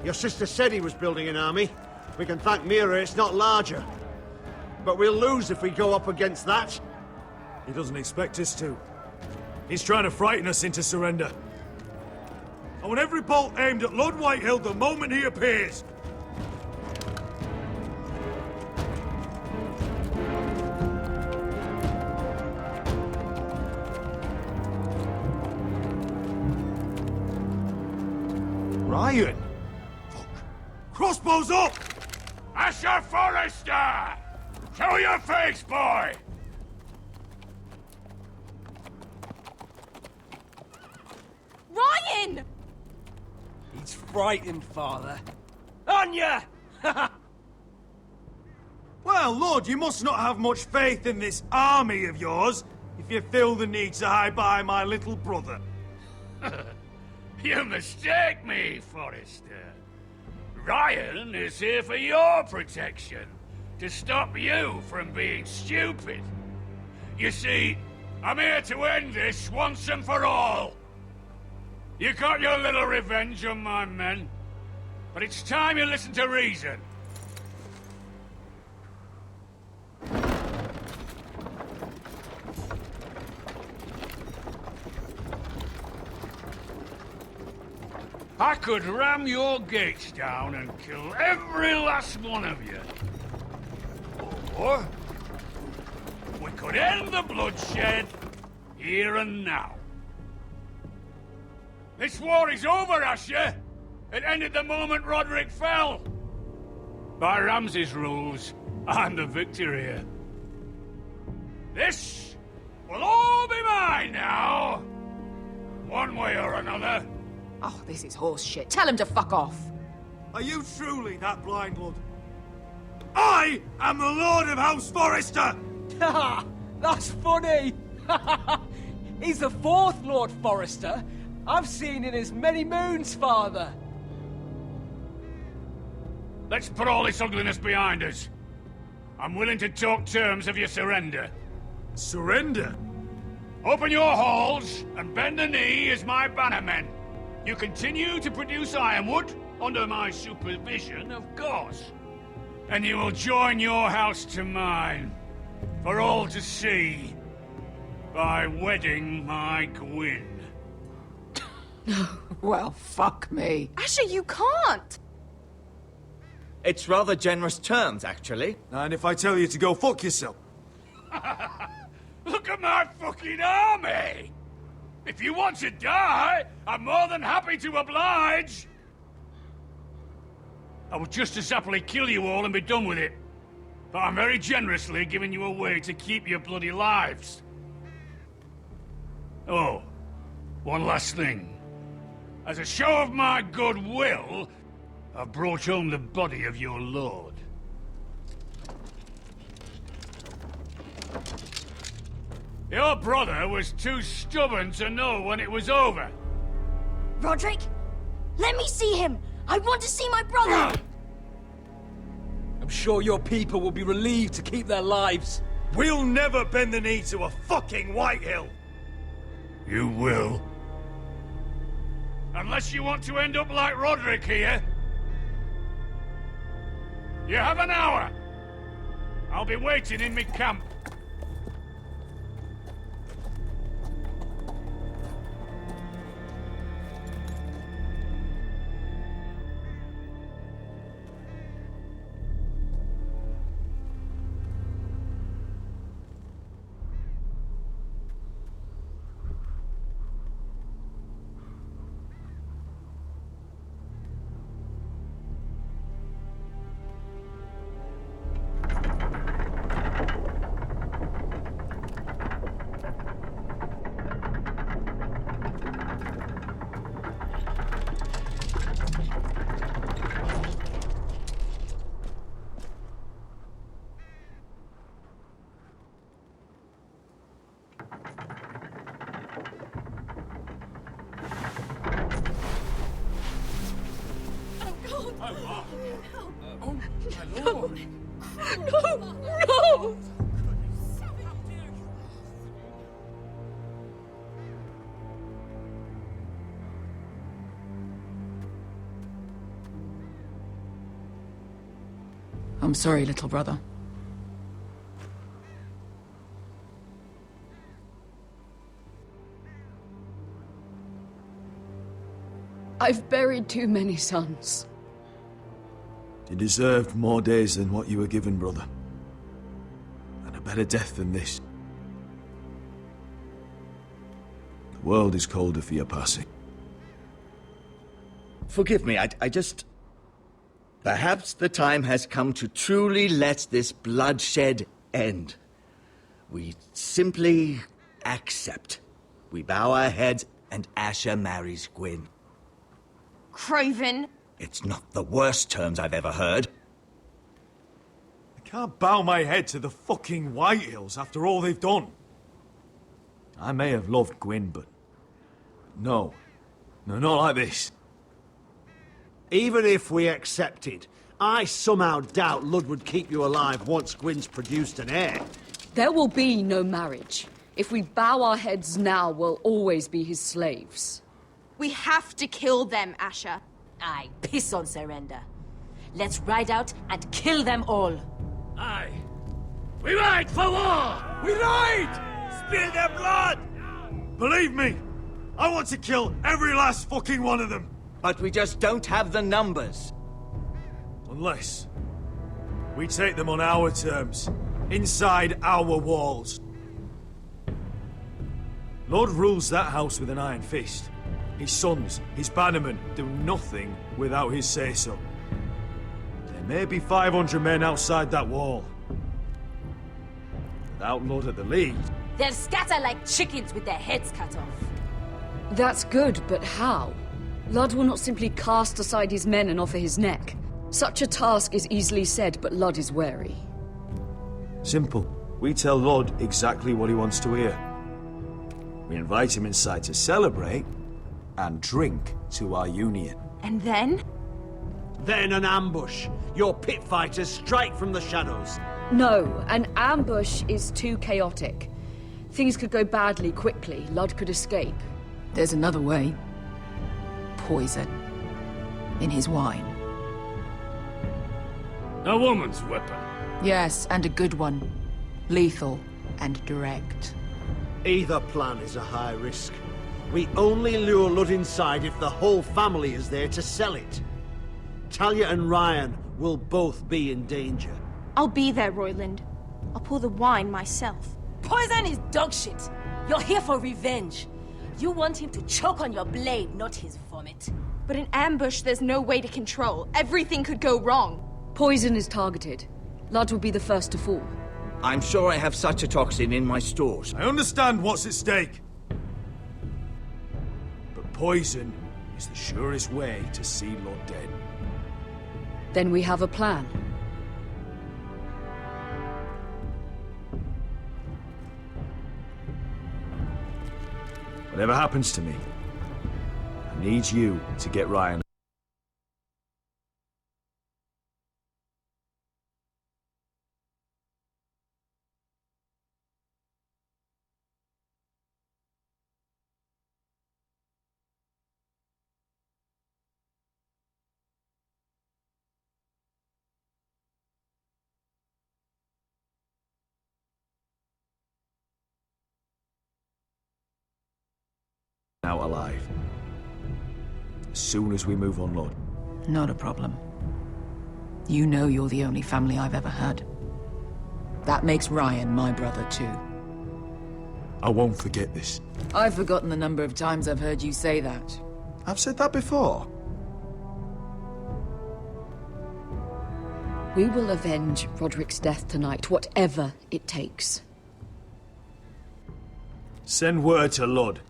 Your sister said he was building an army. We can thank Mira it's not larger. But we'll lose if we go up against that. He doesn't expect us to. He's trying to frighten us into surrender. I want every bolt aimed at Lord Whitehill the moment he appears. Ryan! Fuck. Crossbows up! Asher Forrester! Show your face, boy! Ryan! He's frightened, Father. Anya! Well, Lord, you must not have much faith in this army of yours if you feel the need to hide behind my little brother. You mistake me, Forrester. Ryan is here for your protection, to stop you from being stupid. You see, I'm here to end this once and for all. You got your little revenge on my men, but it's time you listen to reason. I could ram your gates down and kill every last one of you. Or we could end the bloodshed here and now. This war is over, Asher. It ended the moment Roderick fell. By Ramsay's rules, I'm the victor here. This will all be mine now. One way or another. Oh, this is horse shit. Tell him to fuck off. Are you truly that blind, Lord? I am the Lord of House Forrester! Ha! That's funny! He's the fourth Lord Forrester I've seen in as many moons, Father. Let's put all this ugliness behind us. I'm willing to talk terms of your surrender. Surrender? Open your halls and bend the knee as my bannermen. You continue to produce ironwood, under my supervision, of course. And you will join your house to mine, for all to see, by wedding my Gwyn. Well, fuck me. Asher, you can't! It's rather generous terms, actually. And if I tell you to go fuck yourself? Look at my fucking army! If you want to die, I'm more than happy to oblige! I would just as happily kill you all and be done with it. But I'm very generously giving you a way to keep your bloody lives. Oh, one last thing. As a show of my goodwill, I've brought home the body of your lord. Your brother was too stubborn to know when it was over. Roderick, let me see him! I want to see my brother! I'm sure your people will be relieved to keep their lives. We'll never bend the knee to a fucking Whitehill! You will. Unless you want to end up like Roderick here. You have an hour. I'll be waiting in my camp. No! I'm sorry, little brother. I've buried too many sons. You deserved more days than what you were given, brother. And a better death than this. The world is colder for your passing. Forgive me, I just... Perhaps the time has come to truly let this bloodshed end. We simply accept. We bow our heads and Asher marries Gwyn. Craven. It's not the worst terms I've ever heard. I can't bow my head to the fucking Whitehills after all they've done. I may have loved Gwyn, but... No. No, not like this. Even if we accepted, I somehow doubt Lud would keep you alive once Gwyn's produced an heir. There will be no marriage. If we bow our heads now, we'll always be his slaves. We have to kill them, Asher. Aye, piss on surrender. Let's ride out and kill them all. Aye. We ride for war! We ride! Spill their blood! Believe me, I want to kill every last fucking one of them. But we just don't have the numbers. Unless we take them on our terms, inside our walls. Lord rules that house with an iron fist. His sons, his bannermen, do nothing without his say-so. There may be 500 men outside that wall. Without Lord at the lead... They'll scatter like chickens with their heads cut off. That's good, but how? Lud will not simply cast aside his men and offer his neck. Such a task is easily said, but Lud is wary. Simple. We tell Lord exactly what he wants to hear. We invite him inside to celebrate, and drink to our union. And then? Then an ambush. Your pit fighters strike from the shadows. No, an ambush is too chaotic. Things could go badly quickly. Lud could escape. There's another way. Poison. In his wine. A woman's weapon. Yes, and a good one. Lethal and direct. Either plan is a high risk. We only lure Lud inside if the whole family is there to sell it. Talia and Ryan will both be in danger. I'll be there, Royland. I'll pour the wine myself. Poison is dog shit. You're here for revenge. You want him to choke on your blade, not his vomit. But in ambush, there's no way to control. Everything could go wrong. Poison is targeted. Lud will be the first to fall. I'm sure I have such a toxin in my stores. I understand what's at stake. But poison is the surest way to see Lord dead. Then we have a plan. Whatever happens to me, I need you to get Ryan. Out alive. As soon as we move on, Lord. Not a problem. You know you're the only family I've ever had. That makes Ryan my brother too. I won't forget this. I've forgotten the number of times I've heard you say that. I've said that before. We will avenge Roderick's death tonight, whatever it takes. Send word to Lud.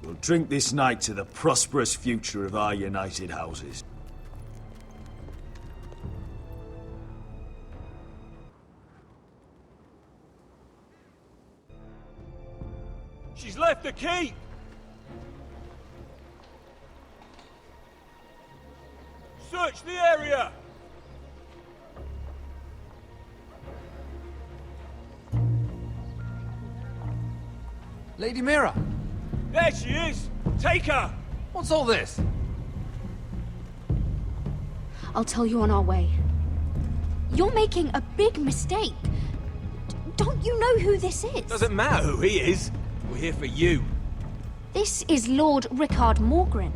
We'll drink this night to the prosperous future of our united houses. She's left the keep! Search the area! Lady Mira! There she is! Take her! What's all this? I'll tell you on our way. You're making a big mistake. Don't you know who this is? Doesn't matter who he is. We're here for you. This is Lord Rickard Morgren,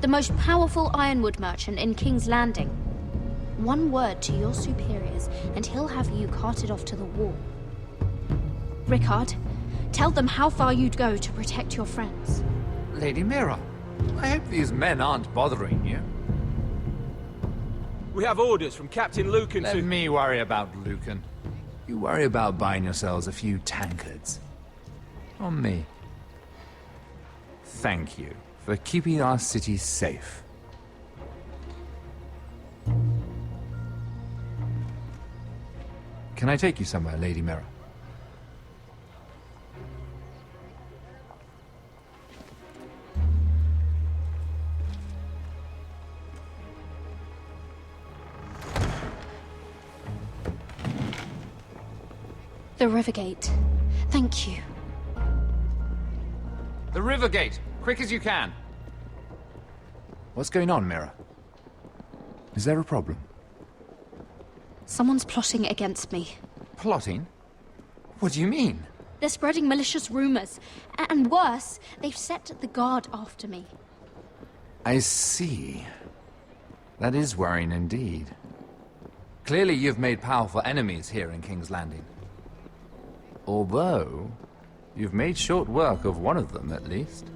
the most powerful ironwood merchant in King's Landing. One word to your superiors, and he'll have you carted off to the wall. Rickard, tell them how far you'd go to protect your friends. Lady Mira, I hope these men aren't bothering you. We have orders from Captain Lucan Let to... me worry about Lucan. You worry about buying yourselves a few tankards. On me. Thank you for keeping our city safe. Can I take you somewhere, Lady Mira? The Rivergate. Thank you. The river gate! Quick as you can! What's going on, Mira? Is there a problem? Someone's plotting against me. Plotting? What do you mean? They're spreading malicious rumors. And worse, they've set the guard after me. I see. That is worrying indeed. Clearly you've made powerful enemies here in King's Landing. Although, you've made short work of one of them, at least.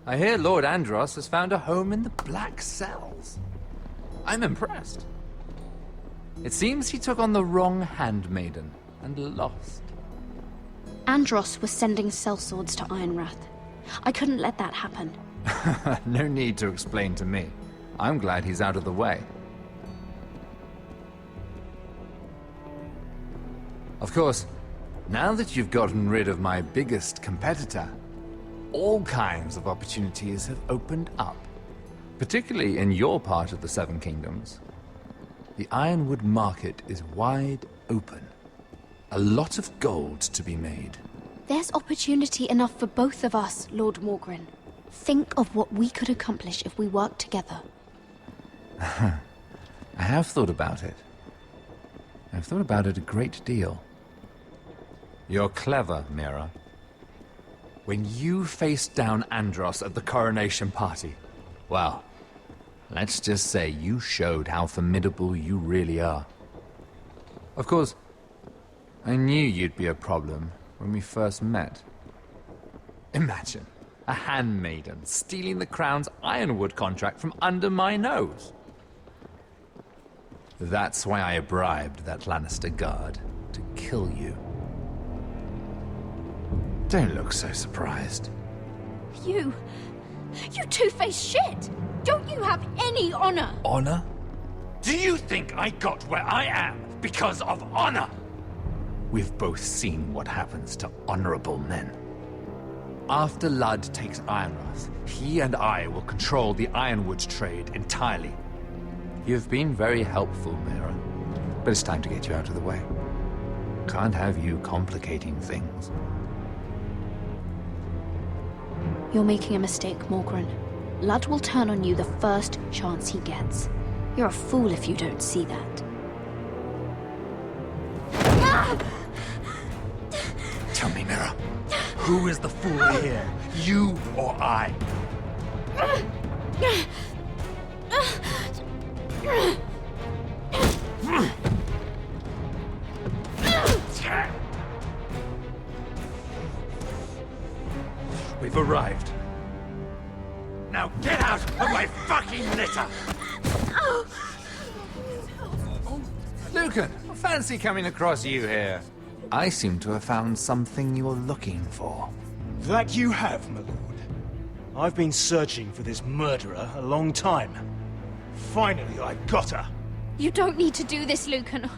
I hear Lord Andros has found a home in the Black Cells. I'm impressed. It seems he took on the wrong handmaiden and lost. Andros was sending sellswords to Ironrath. I couldn't let that happen. No need to explain to me. I'm glad he's out of the way. Of course, now that you've gotten rid of my biggest competitor, all kinds of opportunities have opened up. Particularly in your part of the Seven Kingdoms. The ironwood market is wide open. A lot of gold to be made. There's opportunity enough for both of us, Lord Morgren. Think of what we could accomplish if we worked together. I have thought about it. I've thought about it a great deal. You're clever, Mira. When you faced down Andros at the coronation party, well, let's just say you showed how formidable you really are. Of course, I knew you'd be a problem when we first met. Imagine a handmaiden stealing the crown's ironwood contract from under my nose. That's why I bribed that Lannister guard to kill you. Don't look so surprised. You two-faced shit! Don't you have any honor? Honor? Do you think I got where I am because of honor? We've both seen what happens to honorable men. After Ludd takes Ironrath, he and I will control the ironwood trade entirely. You've been very helpful, Mira, but it's time to get you out of the way. Can't have you complicating things. You're making a mistake, Morgren. Ludd will turn on you the first chance he gets. You're a fool if you don't see that. Tell me, Mira, who is the fool here? You or I? We've arrived. Now get out of my fucking litter! Lucan, fancy coming across you here. I seem to have found something you're looking for. That you have, my lord. I've been searching for this murderer a long time. Finally, I got her. You don't need to do this, Lucan.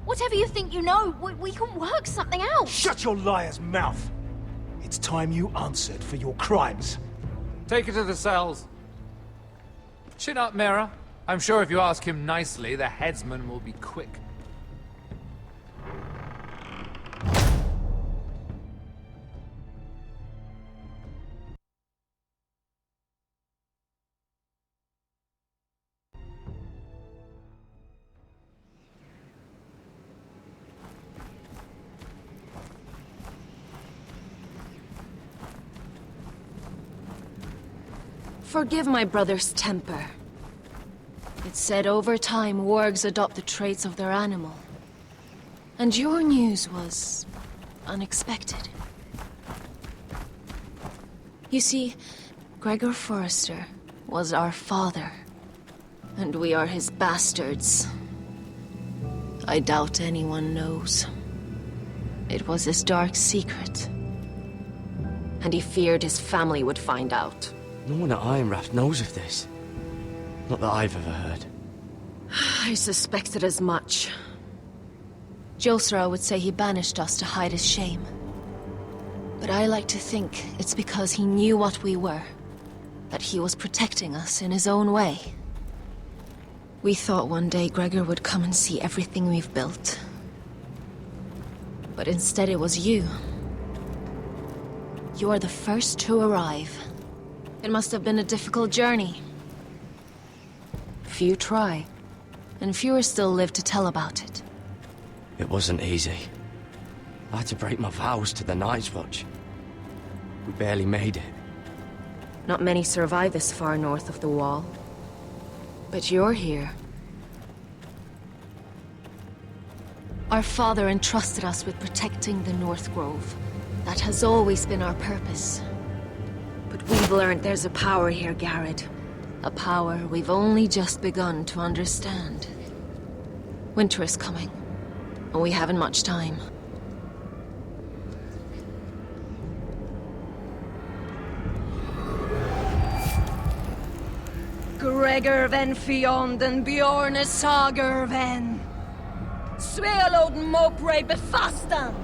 Whatever you think you know, we can work something out. Shut your liar's mouth! It's time you answered for your crimes. Take her to the cells. Chin up, Mira. I'm sure if you ask him nicely, the headsman will be quick. Forgive my brother's temper. It's said over time, wargs adopt the traits of their animal. And your news was unexpected. You see, Gregor Forrester was our father, and we are his bastards. I doubt anyone knows. It was his dark secret, and he feared his family would find out. No one at Ironraft knows of this. Not that I've ever heard. I suspected as much. Josra would say he banished us to hide his shame. But I like to think it's because he knew what we were. That he was protecting us in his own way. We thought one day Gregor would come and see everything we've built. But instead it was you. You are the first to arrive. It must have been a difficult journey. Few try, and fewer still live to tell about it. It wasn't easy. I had to break my vows to the Night's Watch. We barely made it. Not many survive this far north of the Wall. But you're here. Our father entrusted us with protecting the North Grove. That has always been our purpose. But we've learned there's a power here, Garrett. A power we've only just begun to understand. Winter is coming, and we haven't much time. Gregor ven Fionden Bjorne Sager ven. Svealoden Mopre befastan.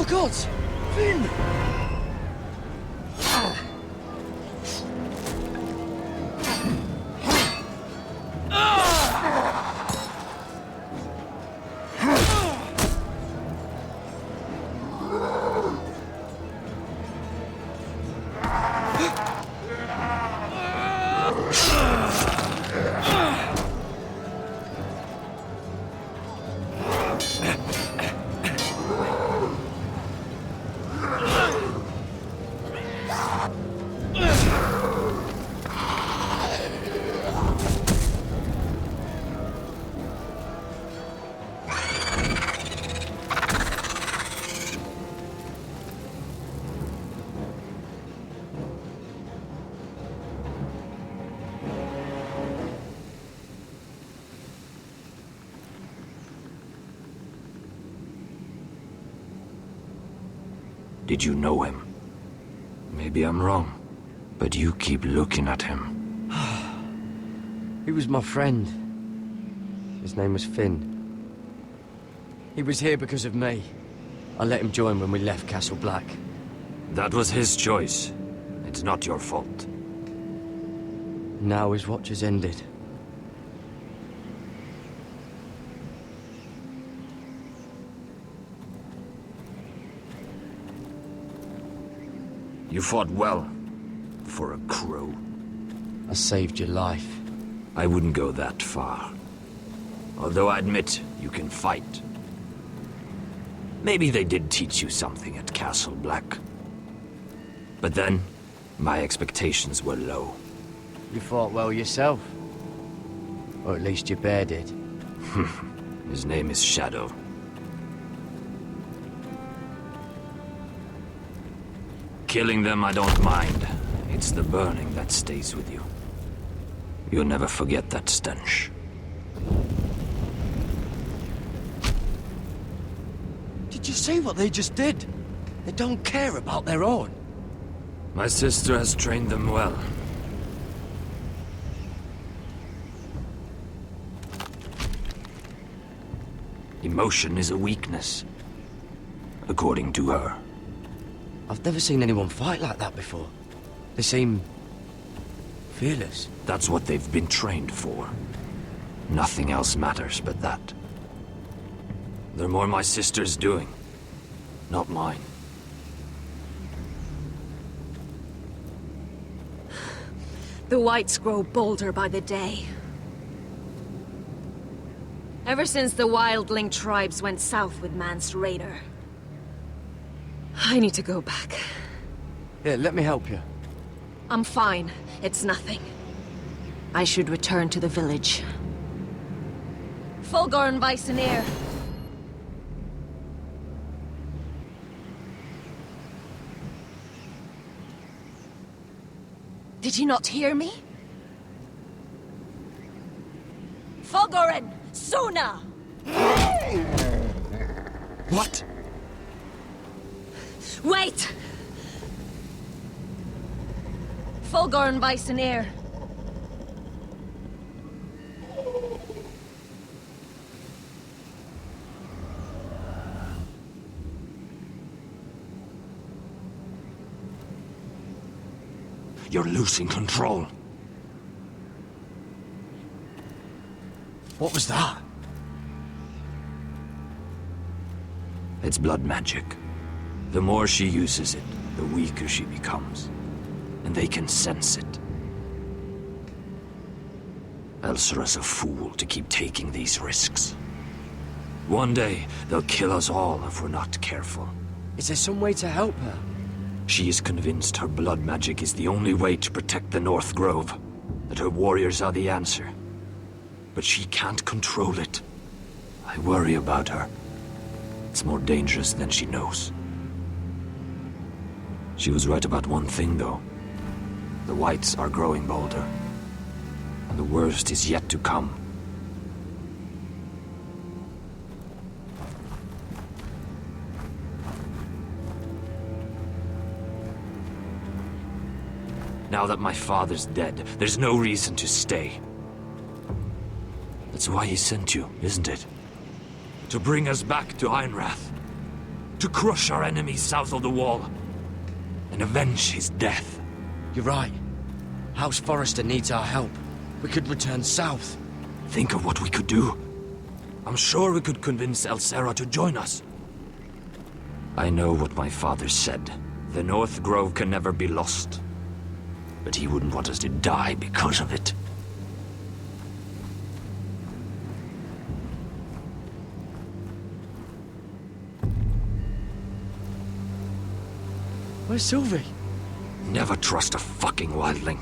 gods! Finn! Did you know him? Maybe I'm wrong, but you keep looking at him. He was my friend. His name was Finn. He was here because of me. I let him join when we left Castle Black. That was his choice. It's not your fault. Now his watch has ended. You fought well. For a crow. I saved your life. I wouldn't go that far. Although I admit, you can fight. Maybe they did teach you something at Castle Black. But then, my expectations were low. You fought well yourself. Or at least your bear did. His name is Shadow. Killing them I don't mind. It's the burning that stays with you. You'll never forget that stench. Did you see what they just did? They don't care about their own. My sister has trained them well. Emotion is a weakness, according to her. I've never seen anyone fight like that before. They seem fearless. That's what they've been trained for. Nothing else matters but that. They're more my sister's doing, not mine. The whites grow bolder by the day. Ever since the wildling tribes went south with Mance Raider. I need to go back. Here, let me help you. I'm fine. It's nothing. I should return to the village. Fulgorn Viceneer. Did you not hear me? Fulgorn! Sona! What? Wait! Fulgorn Viceneer. You're losing control. What was that? It's blood magic. The more she uses it, the weaker she becomes. And they can sense it. Elsera's a fool to keep taking these risks. One day, they'll kill us all if we're not careful. Is there some way to help her? She is convinced her blood magic is the only way to protect the North Grove, that her warriors are the answer. But she can't control it. I worry about her. It's more dangerous than she knows. She was right about one thing, though. The whites are growing bolder. And the worst is yet to come. Now that my father's dead, there's no reason to stay. That's why he sent you, isn't it? To bring us back to Ironrath. To crush our enemies south of the Wall. And avenge his death. You're right. House Forrester needs our help. We could return south. Think of what we could do. I'm sure we could convince Elsera to join us. I know what my father said. The North Grove can never be lost. But he wouldn't want us to die because of it. Where's Sylvie? Never trust a fucking wildling.